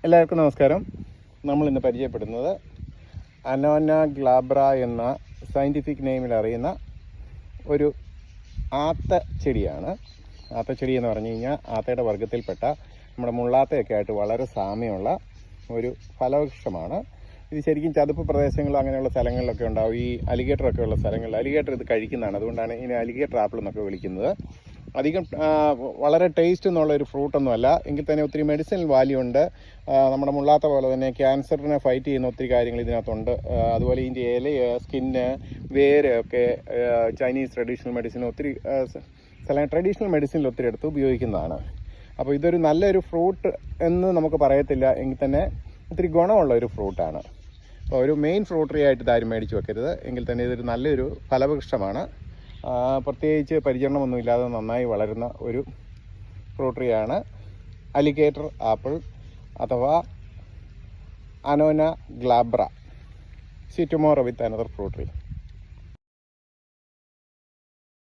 എല്ലാവർക്കും നമസ്കാരം. നമ്മളിന്ന് പരിചയപ്പെടുന്നത് അനോന ഗ്ലാബ്ര എന്ന സയൻറ്റിഫിക് നെയിമിൽ അറിയുന്ന ഒരു ആത്ത ചെടിയാണ്. ആത്തച്ചെടി എന്ന് പറഞ്ഞു കഴിഞ്ഞാൽ ആത്തയുടെ വർഗ്ഗത്തിൽപ്പെട്ട നമ്മുടെ മുള്ളാത്തയൊക്കെ ആയിട്ട് വളരെ സാമ്യമുള്ള ഒരു ഫലവൃക്ഷമാണ്. ഇത് ശരിക്കും ചതുപ്പ് പ്രദേശങ്ങളോ അങ്ങനെയുള്ള സ്ഥലങ്ങളിലൊക്കെ ഉണ്ടാവും. ഈ അലിഗേറ്ററൊക്കെ ഉള്ള സ്ഥലങ്ങളിൽ അലിഗേറ്റർ ഇത് കഴിക്കുന്നതാണ്. അതുകൊണ്ടാണ് ഇതിനെ അലിഗേറ്റർ ആപ്പിൾ എന്നൊക്കെ വിളിക്കുന്നത്. അധികം വളരെ ടേസ്റ്റ് എന്നുള്ളൊരു ഫ്രൂട്ടൊന്നുമല്ല, എങ്കിൽ തന്നെ ഒത്തിരി മെഡിസിനൽ വാല്യൂ ഉണ്ട്. നമ്മുടെ മുള്ളാത്ത പോലെ തന്നെ ക്യാൻസറിനെ ഫൈറ്റ് ചെയ്യുന്ന ഒത്തിരി കാര്യങ്ങൾ ഇതിനകത്തുണ്ട്. അതുപോലെ ഇതിൻ്റെ ഇല, സ്കിന്ന്, വേര് ഒക്കെ ചൈനീസ് ട്രഡീഷണൽ മെഡിസിൻ ഒത്തിരി ട്രഡീഷണൽ മെഡിസിനിൽ ഒത്തിരി എടുത്ത് ഉപയോഗിക്കുന്നതാണ്. അപ്പോൾ ഇതൊരു നല്ലൊരു ഫ്രൂട്ട് എന്ന് നമുക്ക് പറയത്തില്ല, എങ്കിൽ തന്നെ ഒത്തിരി ഗുണമുള്ള ഒരു ഫ്രൂട്ടാണ്. അപ്പോൾ ഒരു മെയിൻ ഫ്രൂട്ട് ട്രീ ആയിട്ട് ഇതാരും മേടിച്ച് വെക്കരുത്, എങ്കിൽ തന്നെ ഇതൊരു നല്ലൊരു ഫലവൃക്ഷമാണ്. പ്രത്യേകിച്ച് പരിചരണമൊന്നുമില്ലാതെ നന്നായി വളരുന്ന ഒരു ഫ്രൂട്ട് ട്രീയാണ് അലിഗേറ്റർ ആപ്പിൾ അഥവാ annona glabra. See tomorrow with another fruit tree.